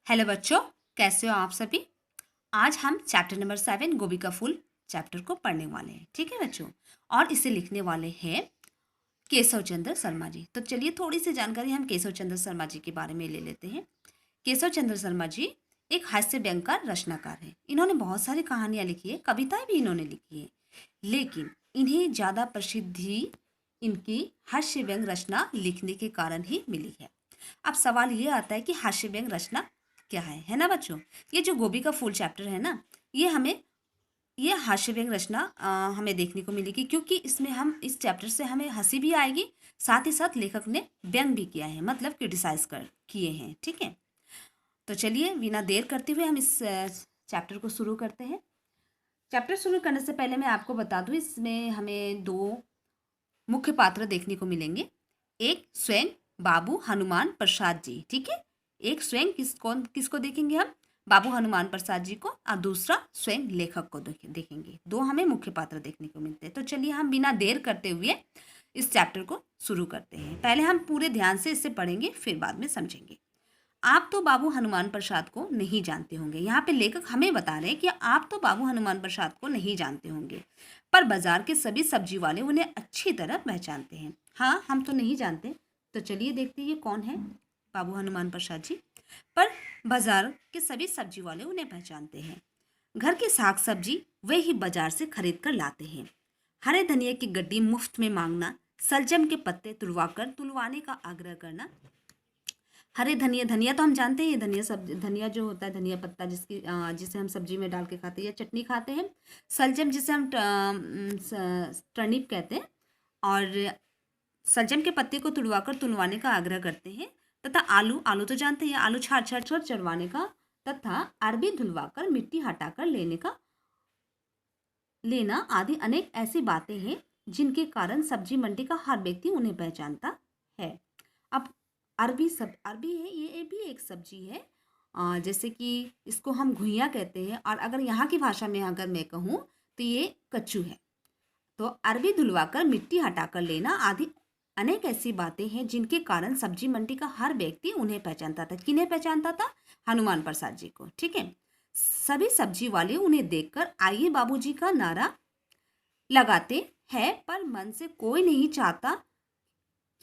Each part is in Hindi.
हेलो बच्चों, कैसे हो आप सभी। आज हम चैप्टर नंबर 7 गोभी का फूल चैप्टर को पढ़ने वाले हैं। ठीक है बच्चों, और इसे लिखने वाले हैं केशव चंद्र शर्मा जी। तो चलिए थोड़ी सी जानकारी हम केशव चंद्र शर्मा जी के बारे में ले लेते हैं। केशव चंद्र शर्मा जी एक हास्य व्यंग्यकार रचनाकार हैं। इन्होंने बहुत सारी कहानियां लिखी है, कविताएं भी इन्होंने लिखी है, लेकिन इन्हें ज़्यादा प्रसिद्धि इनकी हास्य व्यंग्य रचना लिखने के कारण ही मिली है। अब सवाल ये आता है कि हास्य व्यंग्य रचना क्या है ना बच्चों। ये जो गोभी का फूल चैप्टर है ना, ये हास्य व्यंग्य रचना हमें देखने को मिलेगी, क्योंकि इसमें हम इस चैप्टर से हमें हंसी भी आएगी, साथ ही साथ लेखक ने व्यंग भी किया है, मतलब क्रिटिसाइज कर किए हैं। ठीक है, तो चलिए बिना देर करते हुए हम इस चैप्टर को शुरू करते हैं। चैप्टर शुरू करने से पहले मैं आपको बता दूं, इसमें हमें दो मुख्य पात्र देखने को मिलेंगे। एक स्वयं बाबू हनुमान प्रसाद जी, ठीक है। एक स्वयं किसको देखेंगे हम, बाबू हनुमान प्रसाद जी को, और दूसरा स्वयं लेखक को देखेंगे। दो हमें मुख्य पात्र देखने को मिलते हैं। तो चलिए हम बिना देर करते हुए इस चैप्टर को शुरू करते हैं। पहले हम पूरे ध्यान से इसे पढ़ेंगे, फिर बाद में समझेंगे। आप तो बाबू हनुमान प्रसाद को नहीं जानते होंगे। यहाँ पे लेखक हमें बता रहे हैं कि आप तो बाबू हनुमान प्रसाद को नहीं जानते होंगे, पर बाजार के सभी सब्जी वाले उन्हें अच्छी तरह पहचानते हैं। हाँ, हम तो नहीं जानते। तो चलिए देखते हैं ये कौन है, बाबू हनुमान प्रसाद जी। पर बाजार के सभी सब्जी वाले उन्हें पहचानते हैं। घर की साग सब्जी वे ही बाजार से खरीद कर लाते हैं। हरे धनिया की गड्डी मुफ्त में मांगना, सलजम के पत्ते तुड़वाकर तुलवाने का आग्रह करना। हरे धनिया, धनिया तो हम जानते हैं, ये धनिया जो होता है, धनिया पत्ता जिसे हम सब्जी में डाल के खाते हैं या चटनी खाते हैं। सलजम जिसे हम टर्निप कहते हैं, और सलजम के पत्ते को तुड़वाकर तुलवाने का आग्रह करते हैं। तथा आलू, आलू तो जानते हैं, आलू छाड़ छाड़ छाड़ चढ़वाने का, तथा अरबी धुलवाकर मिट्टी हटाकर लेना आदि अनेक ऐसी बातें हैं जिनके कारण सब्जी मंडी का हर व्यक्ति उन्हें पहचानता है। अब अरबी है, ये भी एक सब्जी है। जैसे कि इसको हम घुइयाँ कहते हैं, और अगर यहाँ की भाषा में अगर मैं कहूँ तो ये कच्चू है। तो अरबी धुलवाकर मिट्टी हटाकर लेना आदि अनेक ऐसी बातें हैं जिनके कारण सब्जी मंडी का हर व्यक्ति उन्हें पहचानता था। किन्हें पहचानता था? हनुमान प्रसाद जी को। ठीक है, सभी सब्जी वाले उन्हें देखकर आइए बाबूजी का नारा लगाते हैं, पर मन से कोई नहीं चाहता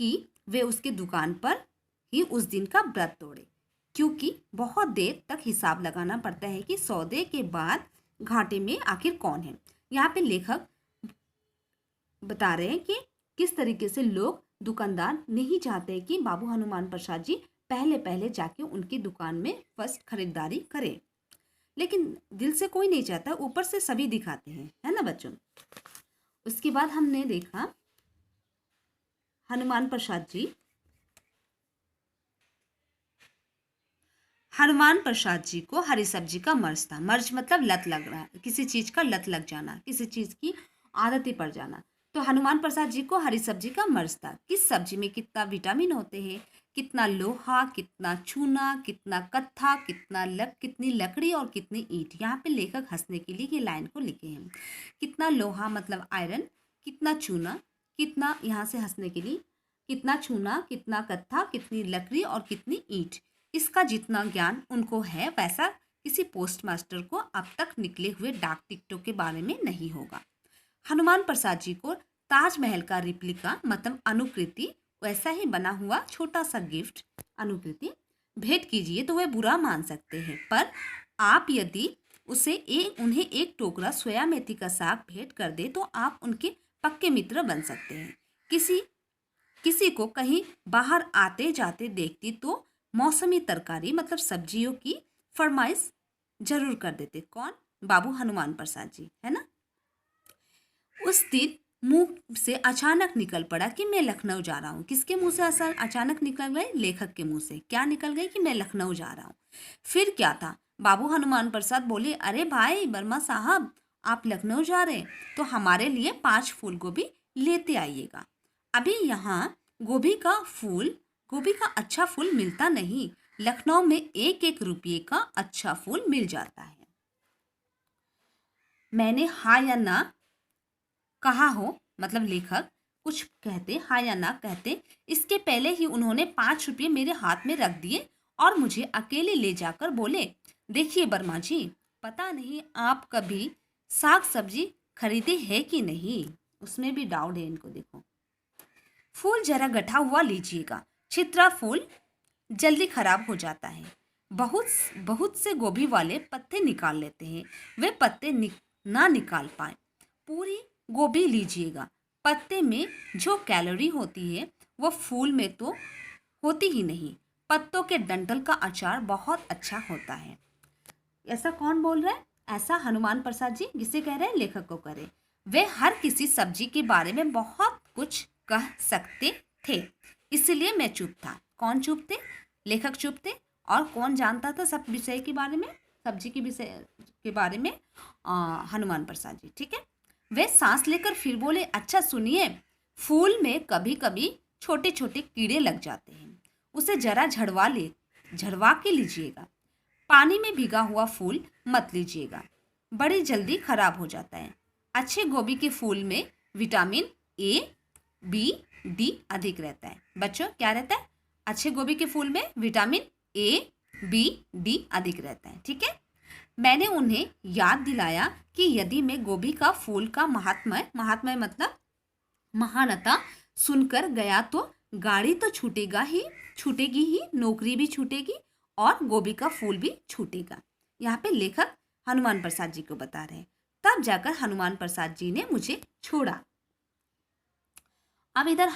कि वे उसके दुकान पर ही उस दिन का व्रत तोड़े, क्योंकि बहुत देर तक हिसाब लगाना पड़ता है कि सौदे के बाद घाटे में आखिर कौन है। यहाँ पे लेखक बता रहे हैं कि किस तरीके से लोग, दुकानदार नहीं चाहते कि बाबू हनुमान प्रसाद जी पहले पहले जाके उनकी दुकान में फर्स्ट खरीदारी करें, लेकिन दिल से कोई नहीं चाहता, ऊपर से सभी दिखाते हैं, है ना बच्चों। उसके बाद हमने देखा हनुमान प्रसाद जी को हरी सब्जी का मर्ज था। मर्ज मतलब लत लग रहा है, किसी चीज का लत लग जाना, किसी चीज की आदत ही पड़ जाना। तो हनुमान प्रसाद जी को हरी सब्जी का मर्ज था। किस सब्जी में कितना विटामिन होते हैं, कितना लोहा, कितना चूना, कितना कत्था, कितनी लकड़ी और कितनी ईंट। यहाँ पे लेखक हंसने के लिए ये लाइन को लिखे हैं। कितना लोहा मतलब आयरन, कितना चूना, कितना, यहाँ से हंसने के लिए, कितना चूना, कितना कत्था, कितनी लकड़ी और कितनी ईंट। इसका जितना ज्ञान उनको है, वैसा किसी पोस्ट मास्टर को अब तक निकले हुए डाक टिकटों के बारे में नहीं होगा। हनुमान प्रसाद जी को ताजमहल का रिप्लिका मतलब अनुकृति, वैसा ही बना हुआ छोटा सा गिफ्ट अनुकृति भेंट कीजिए तो वे बुरा मान सकते हैं, पर आप यदि उन्हें एक टोकरा सोया मेथी का साग भेंट कर दे तो आप उनके पक्के मित्र बन सकते हैं। किसी को कहीं बाहर आते जाते देखती तो मौसमी तरकारी मतलब सब्जियों की फरमाइश जरूर कर देते। कौन? बाबू हनुमान प्रसाद जी, है ना। उस दिन मुंह से अचानक निकल पड़ा कि मैं लखनऊ जा रहा हूँ। किसके मुंह से अचानक निकल गए? लेखक के मुंह से क्या निकल गई? कि मैं लखनऊ जा रहा हूँ। फिर क्या था? बाबू हनुमान प्रसाद बोले, अरे भाई वर्मा साहब, आप लखनऊ जा रहे हैं तो हमारे लिए 5 फूल गोभी लेते आइएगा। अभी यहाँ गोभी का अच्छा फूल मिलता नहीं, लखनऊ में 1-1 रुपये का अच्छा फूल मिल जाता है। मैंने हाँ या ना कहा हो, मतलब लेखक कुछ कहते हाँ या ना कहते, इसके पहले ही उन्होंने 5 रुपये मेरे हाथ में रख दिए और मुझे अकेले ले जाकर बोले, देखिए वर्मा जी, पता नहीं आप कभी साग सब्जी खरीदे है कि नहीं। उसमें भी डाउट है इनको। देखो, फूल जरा गठा हुआ लीजिएगा, छितरा फूल जल्दी खराब हो जाता है। बहुत बहुत से गोभी वाले पत्ते निकाल लेते हैं, वे पत्ते ना निकाल पाए। पूरी गोभी लीजिएगा, पत्ते में जो कैलोरी होती है वो फूल में तो होती ही नहीं। पत्तों के डंठल का अचार बहुत अच्छा होता है। ऐसा कौन बोल रहा है? ऐसा हनुमान प्रसाद जी, जिसे कह रहे हैं लेखक को करे। वे हर किसी सब्जी के बारे में बहुत कुछ कह सकते थे, इसलिए मैं चुप था। कौन चुप थे? लेखक चुप थे। और कौन जानता था सब विषय के बारे में, सब्जी के विषय के बारे में? हनुमान प्रसाद जी। ठीक है। वे सांस लेकर फिर बोले, अच्छा सुनिए, फूल में कभी कभी छोटे छोटे कीड़े लग जाते हैं, उसे जरा झड़वा के लीजिएगा। पानी में भीगा हुआ फूल मत लीजिएगा, बड़ी जल्दी खराब हो जाता है। अच्छे गोभी के फूल में विटामिन ए, बी, डी अधिक रहता है। बच्चों, क्या रहता है? अच्छे गोभी के फूल में विटामिन ए, बी, डी अधिक रहता है। ठीक है। मैंने उन्हें याद दिलाया कि यदि मैं गोभी का फूल का महात्म्य मतलब महानता सुनकर गया तो गाड़ी तो छूटेगी ही, नौकरी भी छूटेगी और गोभी का फूल भी छूटेगा। यहाँ पे लेखक हनुमान प्रसाद जी को बता रहे हैं। तब जाकर हनुमान प्रसाद जी ने मुझे छोड़ा। अब इधर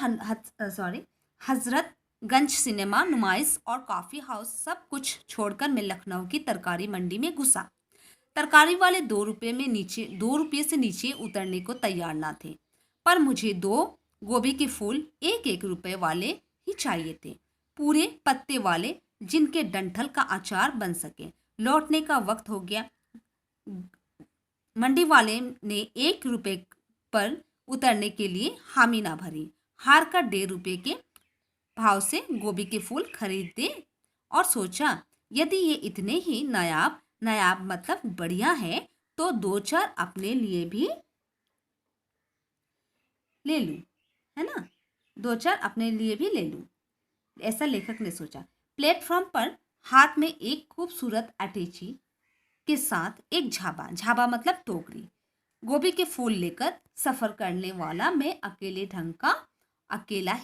हजरतगंज सिनेमा, नुमाइश और कॉफी हाउस सब कुछ छोड़कर मैं लखनऊ की तरकारी मंडी में घुसा। तरकारी वाले 2 रुपये से नीचे उतरने को तैयार ना थे, पर मुझे 2 गोभी के फूल 1-1 रुपये वाले ही चाहिए थे, पूरे पत्ते वाले, जिनके डंठल का अचार बन सके। लौटने का वक्त हो गया। मंडी वाले ने 1 रुपये पर उतरने के लिए हामी ना भरी। हार कर 1.5 रुपये के भाव से गोभी के फूल खरीदे और सोचा, यदि ये इतने ही नायाब मतलब बढ़िया है तो 2-4 अपने लिए भी ले लूं, है ना? 2-4 अपने लिए भी ले लूं, ऐसा लेखक ने सोचा। प्लेटफॉर्म पर हाथ में एक खूबसूरत अटैची के साथ एक झाबा मतलब टोकरी गोभी के फूल लेकर सफर करने वाला मैं अपने ढंग का अकेला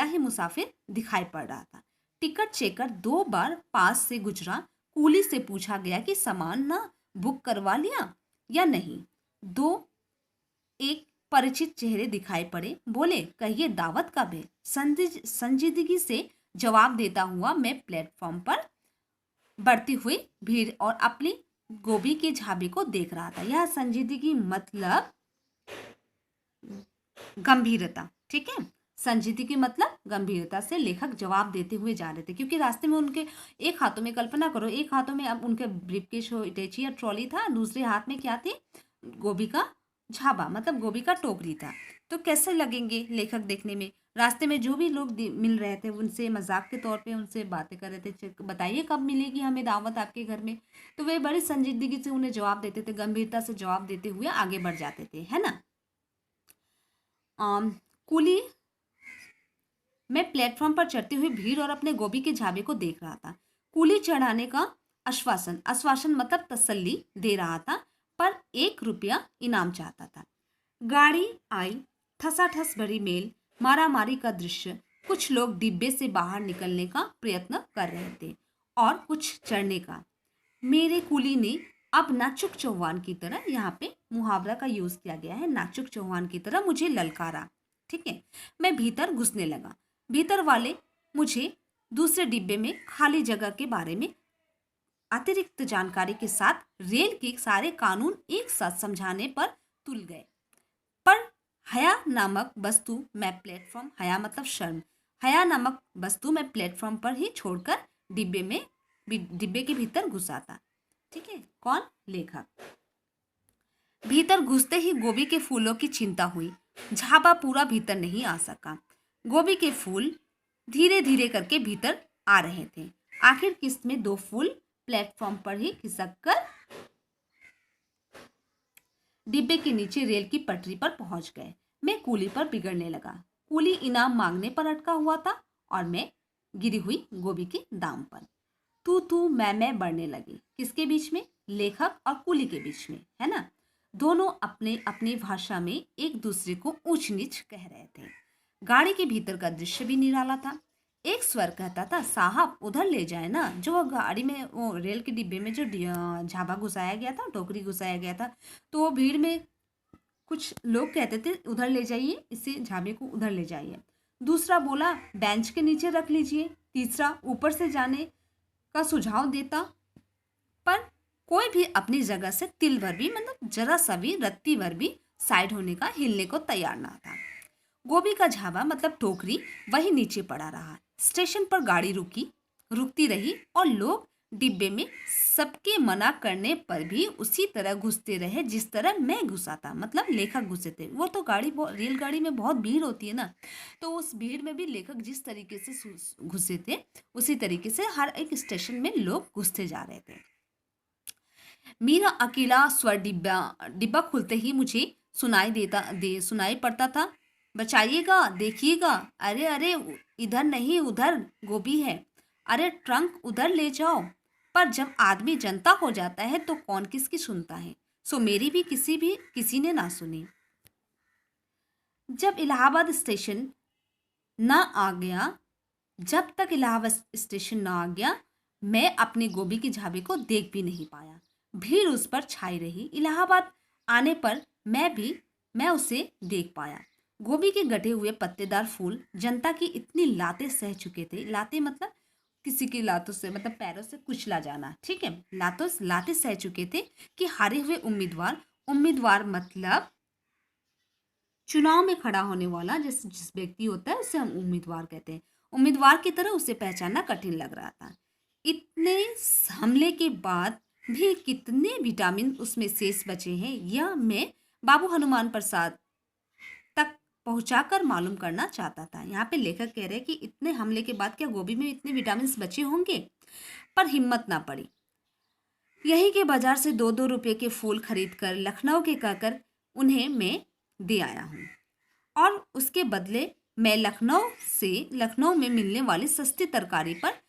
ही मुसाफिर दिखाई पड़ रहा था। टिकट चेकर 2 बार पास से गुजरा। कूली से पूछा गया कि सामान ना बुक करवा लिया या नहीं। 2 एक परिचित चेहरे दिखाई पड़े। बोले, कहिए दावत कब है? संजीदगी से जवाब देता हुआ मैं प्लेटफॉर्म पर बढ़ती हुई भीड़ और अपनी गोभी के झाबे को देख रहा था। यह संजीदगी मतलब गंभीरता। ठीक है। संजीदगी मतलब गंभीरता से लेखक जवाब देते हुए जा रहे थे, क्योंकि रास्ते में उनके एक हाथों में, कल्पना करो, एक हाथों में अब उनके ब्रीफकेस अटैची या ट्रॉली था, दूसरे हाथ में क्या थी? गोभी का झाबा मतलब गोभी का टोकरी था। तो कैसे लगेंगे लेखक देखने में? रास्ते में जो भी लोग मिल रहे थे उनसे मजाक के तौर पे उनसे बातें कर रहे थे, बताइए कब मिलेगी हमें दावत आपके घर में। तो वे बड़ी संजीदगी से उन्हें जवाब देते थे, गंभीरता से जवाब देते हुए आगे बढ़ जाते थे, है ना? कुली मैं प्लेटफॉर्म पर चढ़ती हुई भीड़ और अपने गोभी के झाबे को देख रहा था। कुली चढ़ाने का आश्वासन मतलब तसल्ली दे रहा था, पर 1 रुपया इनाम चाहता था। गाड़ी आई, ठसाठस भरी मेल, मारामारी का दृश्य। कुछ लोग डिब्बे से बाहर निकलने का प्रयत्न कर रहे थे और कुछ चढ़ने का। मेरे कुली ने अब नाचुक चौहान की तरह, यहाँ पे मुहावरा का यूज किया गया है, नाचुक चौहान की तरह मुझे ललकारा। ठीक है। मैं भीतर घुसने लगा। भीतर वाले मुझे दूसरे डिब्बे में खाली जगह के बारे में अतिरिक्त जानकारी के साथ रेल के सारे कानून एक साथ समझाने पर तुल गए। पर हया नामक वस्तु मैं प्लेटफॉर्म पर ही छोड़कर डिब्बे के भीतर घुसा था। ठीक है। कौन? लेखक। भीतर घुसते ही गोभी के फूलों की चिंता हुई। झाबा पूरा भीतर नहीं आ सका। गोभी के फूल धीरे धीरे करके भीतर आ रहे थे। आखिर किस्त में 2 फूल प्लेटफॉर्म पर ही खिसक कर डिब्बे के नीचे रेल की पटरी पर पहुंच गए। मैं कूली पर बिगड़ने लगा। कूली इनाम मांगने पर अटका हुआ था और मैं गिरी हुई गोभी के दाम पर। तू तू मैं बढ़ने लगी। किसके बीच में? लेखक और कुली के बीच में, है ना। दोनों अपने अपनी भाषा में एक दूसरे को ऊंच नीच कह रहे थे। गाड़ी के भीतर का दृश्य भी निराला था। एक स्वर कहता था, साहब उधर ले जाए ना। जो वो गाड़ी में, वो रेल के डिब्बे में जो झाबा घुसाया गया था, टोकरी घुसाया गया था, तो वो भीड़ में कुछ लोग कहते थे उधर ले जाइए, इसे झाबे को उधर ले जाइए। दूसरा बोला बेंच के नीचे रख लीजिए। तीसरा ऊपर से जाने का सुझाव देता, पर कोई भी अपनी जगह से तिल भर भी, मतलब जरा सा भी, रत्ती भर भी साइड होने का, हिलने को तैयार ना था। गोभी का झाबा मतलब टोकरी वही नीचे पड़ा रहा। स्टेशन पर गाड़ी रुकती रही और लोग डिब्बे में सबके मना करने पर भी उसी तरह घुसते रहे जिस तरह मैं घुसा था, मतलब लेखक घुसे थे। वो तो रेलगाड़ी में बहुत भीड़ होती है ना, तो उस भीड़ में भी लेखक जिस तरीके से घुसे थे, उसी तरीके से हर एक स्टेशन में लोग घुसते जा रहे थे। मेरा अकेला स्वर डिब्बा डिब्बा खुलते ही मुझे सुनाई पड़ता था, बचाइएगा, देखिएगा, अरे अरे इधर नहीं, उधर गोभी है, अरे ट्रंक उधर ले जाओ। पर जब आदमी जनता हो जाता है तो कौन किसकी सुनता है। सो मेरी भी किसी ने ना सुनी। जब इलाहाबाद स्टेशन न आ गया जब तक इलाहाबाद स्टेशन न आ गया, मैं अपनी गोभी की झाबी को देख भी नहीं पाया। भीड़ उस पर छाई रही। इलाहाबाद आने पर मैं उसे देख पाया। गोभी के गटे हुए पत्तेदार फूल जनता की इतनी लातें सह चुके थे। लातें मतलब किसी की लातों से, मतलब पैरों से कुचला जाना, ठीक है। लातें सह चुके थे कि हारे हुए उम्मीदवार मतलब चुनाव में खड़ा होने वाला जिस व्यक्ति होता है उसे हम उम्मीदवार कहते हैं। उम्मीदवार की तरह उसे पहचानना कठिन लग रहा था। इतने हमले के बाद भी कितने विटामिन उसमें शेष बचे हैं, यह मैं बाबू हनुमान प्रसाद तक पहुंचाकर मालूम करना चाहता था। यहाँ पे लेखक कह रहे हैं कि इतने हमले के बाद क्या गोभी में इतने विटामिन बचे होंगे, पर हिम्मत ना पड़ी। यहीं के बाजार से 2-2 रुपए के फूल खरीद कर लखनऊ के कहकर उन्हें मैं दे आया हूँ, और उसके बदले मैं लखनऊ में मिलने वाली सस्ती तरकारी पर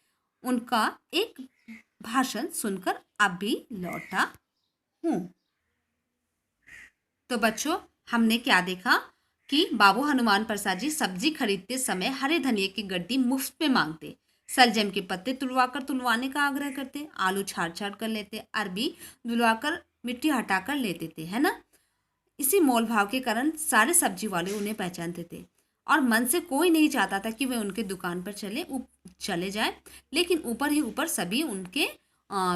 उनका एक भाषण सुनकर अब भी लौटा हूँ। तो बच्चों, हमने क्या देखा कि बाबू हनुमान प्रसाद जी सब्जी खरीदते समय हरे धनिये की गड्डी मुफ्त में मांगते, सलजम के पत्ते तुलवाने का आग्रह करते, आलू छाट छाट कर लेते, अरबी धुलवाकर मिट्टी हटाकर लेते थे, है ना। इसी मोल भाव के कारण सारे सब्जी वाले उन्हें पहचानते थे, और मन से कोई नहीं चाहता था कि वे उनके दुकान पर चले जाए। लेकिन ऊपर ही ऊपर सभी उनके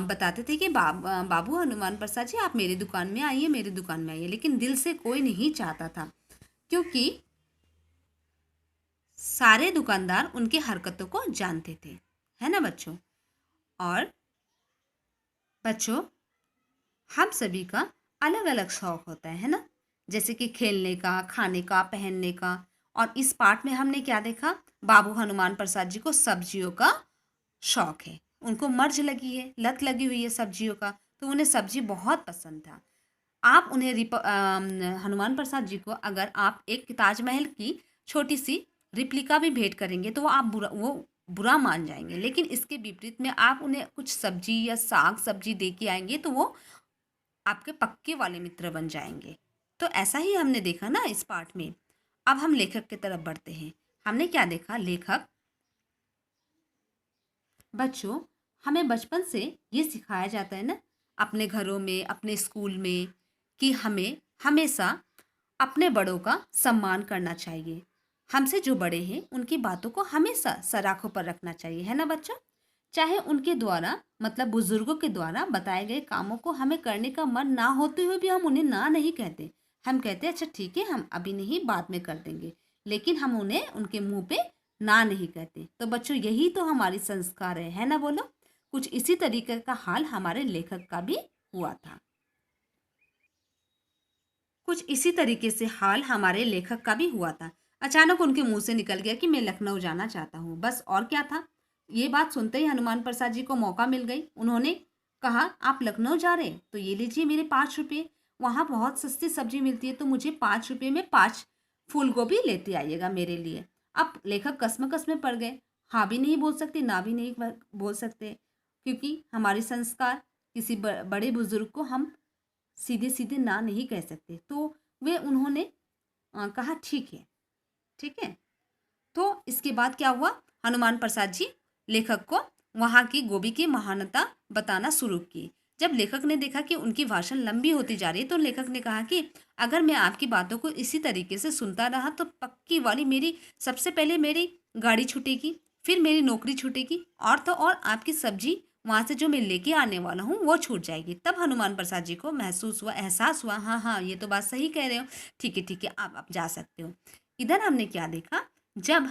बताते थे कि बाबू हनुमान प्रसाद जी आप मेरी दुकान में आइए, मेरी दुकान में आइए। लेकिन दिल से कोई नहीं चाहता था, क्योंकि सारे दुकानदार उनकी हरकतों को जानते थे, है ना बच्चों। और बच्चों, हम सभी का अलग अलग शौक होता है ना, जैसे कि खेलने का, खाने का, पहनने का। और इस पाठ में हमने क्या देखा? बाबू हनुमान प्रसाद जी को सब्जियों का शौक है, उनको मर्ज लगी है, लत लगी हुई है सब्जियों का, तो उन्हें सब्जी बहुत पसंद था। आप उन्हें हनुमान प्रसाद जी को अगर आप एक ताजमहल की छोटी सी रिप्लिका भी भेंट करेंगे तो वो बुरा मान जाएंगे। लेकिन इसके विपरीत में आप उन्हें कुछ सब्जी या साग सब्जी दे के आएंगे तो वो आपके पक्के वाले मित्र बन जाएंगे। तो ऐसा ही हमने देखा ना इस पाठ में। अब हम लेखक की तरफ बढ़ते हैं। हमने क्या देखा? लेखक, बच्चों, हमें बचपन से ये सिखाया जाता है ना, अपने घरों में, अपने स्कूल में, कि हमें हमेशा अपने बड़ों का सम्मान करना चाहिए। हमसे जो बड़े हैं उनकी बातों को हमेशा सराखों पर रखना चाहिए, है ना बच्चों। चाहे उनके द्वारा, मतलब बुजुर्गों के द्वारा बताए गए कामों को हमें करने का मन ना होते हुए भी हम उन्हें ना नहीं कहते। हम कहते हैं अच्छा ठीक है, हम अभी नहीं, बाद में कर देंगे। लेकिन हम उन्हें उनके मुंह पे ना नहीं कहते। तो बच्चों, यही तो हमारी संस्कार है ना बोलो। कुछ इसी तरीके का हाल हमारे लेखक का भी हुआ था। कुछ इसी तरीके से हाल हमारे लेखक का भी हुआ था। अचानक उनके मुंह से निकल गया कि मैं लखनऊ जाना चाहता हूँ, बस। और क्या था। ये बात सुनते ही हनुमान प्रसाद जी को मौका मिल गई। उन्होंने कहा, आप लखनऊ जा रहे हैं तो ये लीजिए मेरे 5 रुपये, वहाँ बहुत सस्ती सब्जी मिलती है, तो मुझे 5 रुपये में 5 फूल गोभी लेते आइएगा मेरे लिए। अब लेखक कसम कसम पड़ गए। हाँ भी नहीं बोल सकते, ना भी नहीं बोल सकते, क्योंकि हमारे संस्कार, किसी बड़े बुजुर्ग को हम सीधे सीधे ना नहीं कह सकते। तो वे उन्होंने कहा ठीक है, ठीक है। तो इसके बाद क्या हुआ, हनुमान प्रसाद जी लेखक को वहाँ की गोभी की महानता बताना शुरू की। जब लेखक ने देखा कि उनकी भाषण लंबी होती जा रही है, तो लेखक ने कहा कि अगर मैं आपकी बातों को इसी तरीके से सुनता रहा तो पक्की वाली मेरी, सबसे पहले मेरी गाड़ी छूटेगी, फिर मेरी नौकरी छूटेगी, और तो और आपकी सब्जी वहाँ से जो मैं लेके आने वाला हूँ वो छूट जाएगी। तब हनुमान प्रसाद जी को महसूस हुआ, एहसास हुआ, हाँ हाँ ये तो बात सही कह रहे हो, ठीक है, आप जा सकते हो। इधर हमने क्या देखा, जब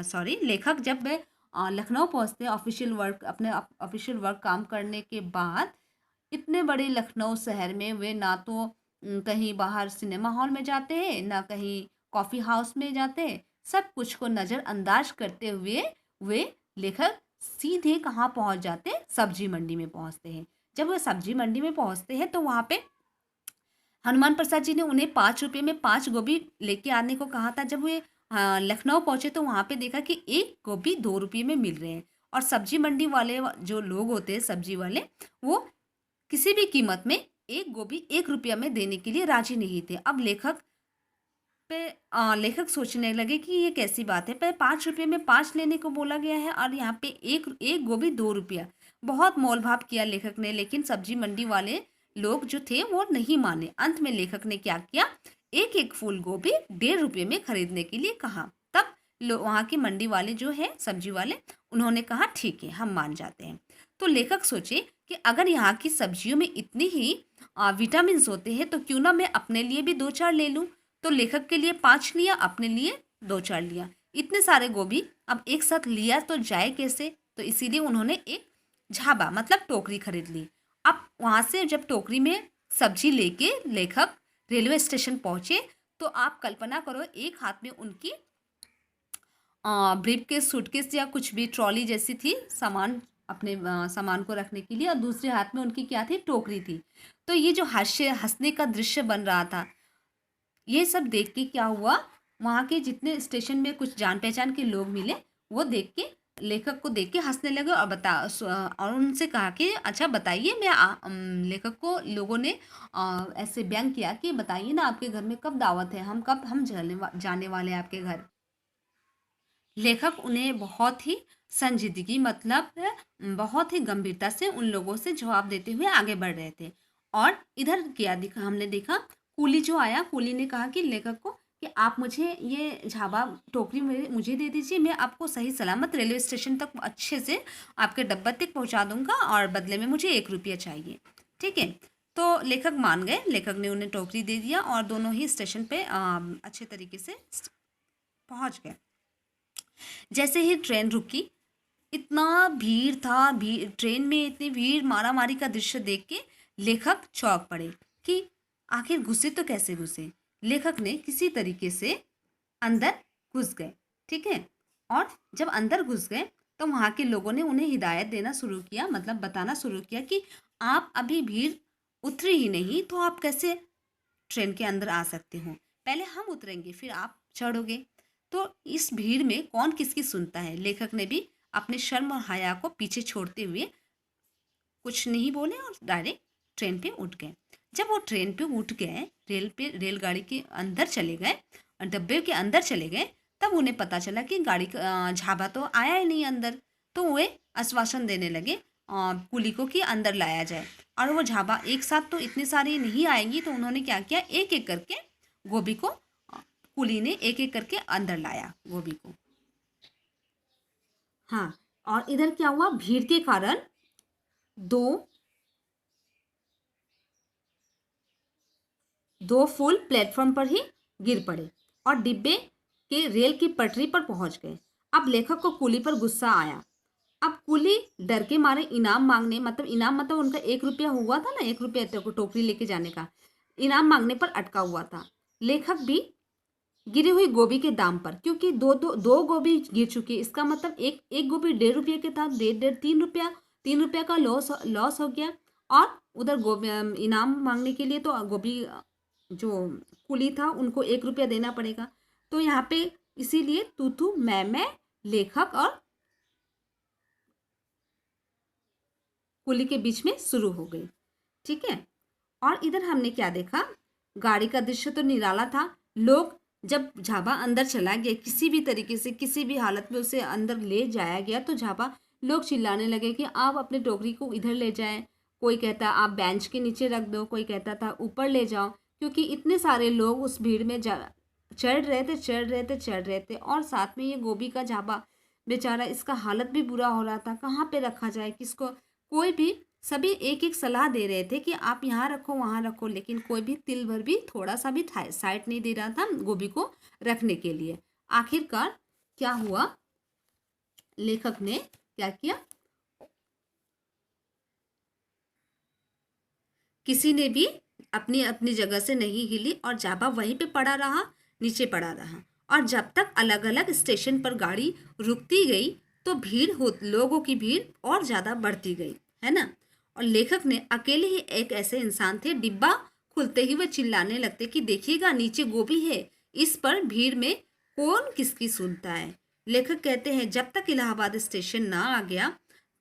सॉरी लेखक जब वे लखनऊ पहुंचते हैं ऑफिशियल वर्क, अपने ऑफिशियल वर्क काम करने के बाद, इतने बड़े लखनऊ शहर में वे ना तो कहीं बाहर सिनेमा हॉल में जाते हैं, ना कहीं कॉफ़ी हाउस में जाते हैं, सब कुछ को नज़रअंदाज करते हुए वे लेखक सीधे कहाँ पहुंच जाते हैं, सब्जी मंडी में पहुंचते हैं। जब वो सब्जी मंडी में पहुंचते हैं तो वहाँ पे हनुमान प्रसाद जी ने उन्हें 5 रुपये में 5 गोभी लेके आने को कहा था। जब वे लखनऊ पहुंचे तो वहाँ पे देखा कि एक गोभी 2 रुपये में मिल रहे हैं, और सब्जी मंडी वाले जो लोग होते हैं सब्जी वाले, वो किसी भी कीमत में एक गोभी 1 रुपया में देने के लिए राजी नहीं थे। अब लेखक सोचने लगे कि ये कैसी बात है, पर 5 रुपये में 5 लेने को बोला गया है और यहाँ पे एक एक गोभी 2 रुपया। बहुत मोल भाव किया लेखक ने, लेकिन सब्जी मंडी वाले लोग जो थे वो नहीं माने। अंत में लेखक ने क्या किया, एक एक फूल गोभी 1.5 रुपये में खरीदने के लिए कहा। तब वहाँ की मंडी वाले जो है सब्जी वाले, उन्होंने कहा ठीक है हम मान जाते हैं। तो लेखक सोचे कि अगर यहाँ की सब्जियों में इतनी ही विटामिन होते हैं तो क्यों ना मैं अपने लिए भी 2-4 ले लूँ। तो लेखक के लिए 5 लिया, अपने लिए 2-4 लिया। इतने सारे गोभी अब एक साथ लिया तो जाए कैसे, तो इसीलिए उन्होंने एक झाबा मतलब टोकरी खरीद ली। अब वहाँ से जब टोकरी में सब्जी लेके लेखक रेलवे स्टेशन पहुँचे, तो आप कल्पना करो, एक हाथ में उनकी ब्रीफकेस, सूटकेस या कुछ भी ट्रॉली जैसी थी, सामान अपने सामान को रखने के लिए, और दूसरे हाथ में उनकी क्या थी, टोकरी थी। तो ये जो हंसने का दृश्य बन रहा था, ये सब देख के क्या हुआ, वहाँ के जितने स्टेशन में कुछ जान पहचान के लोग मिले, वो देख के लेखक को देख के हंसने लगे और उनसे कहा कि अच्छा बताइए, लेखक को लोगों ने ऐसे व्यंग किया कि बताइए ना आपके घर में कब दावत है, हम जाने वाले हैं आपके घर। लेखक उन्हें बहुत ही संजीदगी मतलब बहुत ही गंभीरता से उन लोगों से जवाब देते हुए आगे बढ़ रहे थे। और इधर क्या दिखा, हमने देखा कूली जो आया, कूली ने कहा कि लेखक को कि आप मुझे ये झाबा टोकरी मुझे दे दीजिए, मैं आपको सही सलामत रेलवे स्टेशन तक अच्छे से आपके डब्बा तक पहुंचा दूंगा, और बदले में मुझे 1 रुपया चाहिए, ठीक है। तो लेखक मान गए, लेखक ने उन्हें टोकरी दे दिया और दोनों ही स्टेशन पे अच्छे तरीके से पहुंच गए। जैसे ही ट्रेन रुकी, इतना भीड़ था, भीड़ ट्रेन में इतनी भीड़, मारा मारी का दृश्य देख के लेखक चौंक पड़े कि आखिर घुसे तो कैसे घुसे। लेखक ने किसी तरीके से अंदर घुस गए, ठीक है। और जब अंदर घुस गए तो वहाँ के लोगों ने उन्हें हिदायत देना शुरू किया, मतलब बताना शुरू किया कि आप अभी भीड़ उतरी ही नहीं तो आप कैसे ट्रेन के अंदर आ सकते हो, पहले हम उतरेंगे फिर आप चढ़ोगे। तो इस भीड़ में कौन किसकी सुनता है। लेखक ने भी अपने शर्म और हया को पीछे छोड़ते हुए कुछ नहीं बोले और डायरेक्ट ट्रेन पे उठ गए। जब वो ट्रेन पे उठ गए, रेलगाड़ी के अंदर चले गए, डब्बे के अंदर चले गए, तब उन्हें पता चला कि गाड़ी का झाबा तो आया ही नहीं अंदर। तो वे आश्वासन देने लगे कुली को कि अंदर लाया जाए, और वो झाबा एक साथ तो इतनी सारी नहीं आएंगी, तो उन्होंने क्या किया, एक एक करके गोभी को कुली ने एक एक करके अंदर लाया गोभी को। हाँ, और इधर क्या हुआ, भीड़ के कारण दो फूल प्लेटफॉर्म पर ही गिर पड़े और डिब्बे के रेल की पटरी पर पहुंच गए। अब लेखक को कुली पर गुस्सा आया। अब कुली डर के मारे इनाम मांगने, मतलब इनाम मतलब उनका 1 रुपया हुआ था ना, 1 रुपया टोकरी लेके जाने का, इनाम मांगने पर अटका हुआ था। लेखक भी गिरी हुई गोभी के दाम पर, क्योंकि दो गोभी गिर चुकी है, इसका मतलब एक एक गोभी 1.5 रुपये के था, 3 रुपया का लॉस हो गया। और उधर गोभी इनाम मांगने के लिए तो गोभी जो कुली था उनको 1 रुपया देना पड़ेगा। तो यहाँ पे इसीलिए तू मैं लेखक और कुली के बीच में शुरू हो गई। ठीक है, और इधर हमने क्या देखा, गाड़ी का दृश्य तो निराला था। लोग, जब झाबा अंदर चला गया किसी भी तरीके से, किसी भी हालत में उसे अंदर ले जाया गया, तो झाबा लोग चिल्लाने लगे कि आप अपने टोकरी को इधर ले जाएं। कोई कहता आप बेंच के नीचे रख दो, कोई कहता था ऊपर ले जाओ, क्योंकि इतने सारे लोग उस भीड़ में चढ़ रहे थे। और साथ में ये गोभी का झाबा बेचारा, इसका हालत भी बुरा हो रहा था, कहाँ पे रखा जाए किसको। कोई भी, सभी एक एक सलाह दे रहे थे कि आप यहाँ रखो वहाँ रखो, लेकिन कोई भी तिल भर भी, थोड़ा सा भी साइड नहीं दे रहा था गोभी को रखने के लिए। आखिरकार क्या हुआ, लेखक ने क्या किया, किसी ने भी अपनी अपनी जगह से नहीं हिली और जाबा वहीं पे पड़ा रहा, नीचे पड़ा रहा। और जब तक अलग अलग स्टेशन पर गाड़ी रुकती गई तो लोगों की भीड़ और ज़्यादा बढ़ती गई, है ना। और लेखक ने अकेले ही, एक ऐसे इंसान थे, डिब्बा खुलते ही वह चिल्लाने लगते कि देखिएगा नीचे गोभी है। इस पर भीड़ में कौन किसकी सुनता है। लेखक कहते हैं जब तक इलाहाबाद स्टेशन ना आ गया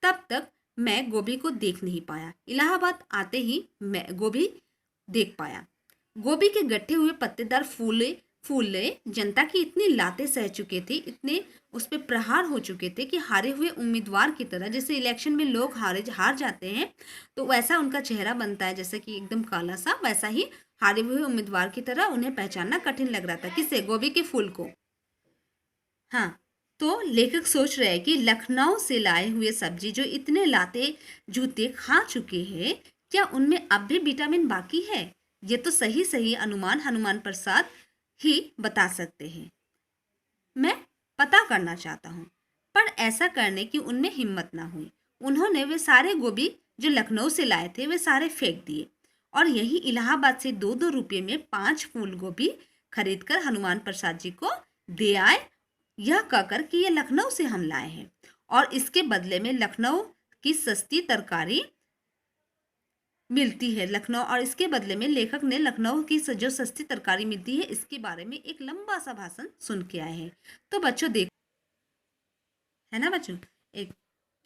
तब तक मैं गोभी को देख नहीं पाया। इलाहाबाद आते ही मैं गोभी देख पाया। गोभी के गट्ठे हुए पत्तेदार फूले जनता की इतनी लाते सह चुके थे, इतने उस पर प्रहार हो चुके थे कि हारे हुए उम्मीदवार की तरह, जैसे इलेक्शन में लोग हार जाते हैं तो वैसा उनका चेहरा बनता है, जैसे कि एकदम काला सा, वैसा ही हारे हुए उम्मीदवार की तरह उन्हें पहचानना कठिन लग रहा था। किसे? गोभी के फूल को। हाँ, तो लेखक सोच रहे हैं कि लखनऊ से लाए हुए सब्जी जो इतने लाते जूते खा चुके हैं, क्या उनमें अब भी विटामिन बाकी है? ये तो सही सही अनुमान हनुमान प्रसाद ही बता सकते हैं। मैं पता करना चाहता हूँ। पर ऐसा करने की उनमें हिम्मत ना हुई। उन्होंने वे सारे गोभी जो लखनऊ से लाए थे वे सारे फेंक दिए और यही इलाहाबाद से 2-2 रुपये में 5 फूल गोभी खरीद कर हनुमान प्रसाद जी को दे आए, यह कहकर कि ये लखनऊ से हम लाए हैं और इसके बदले में लखनऊ की सस्ती तरकारी मिलती है। लखनऊ, और इसके बदले में लेखक ने लखनऊ की जो सस्ती तरकारी मिलती है इसके बारे में एक लंबा सा भाषण सुन के आए हैं। तो बच्चों देख, है ना बच्चों, एक,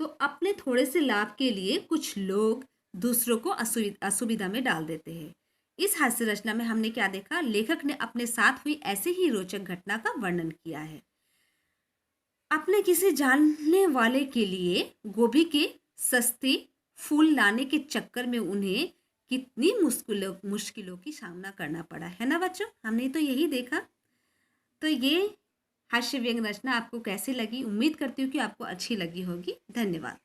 तो अपने थोड़े से लाभ के लिए कुछ लोग दूसरों को असुविधा में डाल देते हैं। इस हास्य रचना में हमने क्या देखा, लेखक ने अपने साथ हुई ऐसे ही रोचक घटना का वर्णन किया है। अपने किसी जानने वाले के लिए गोभी के सस्ते फूल लाने के चक्कर में उन्हें कितनी मुश्किलों की सामना करना पड़ा, है ना बच्चों। हमने तो यही देखा। तो ये हास्य व्यंग रचना आपको कैसी लगी? उम्मीद करती हूँ कि आपको अच्छी लगी होगी। धन्यवाद।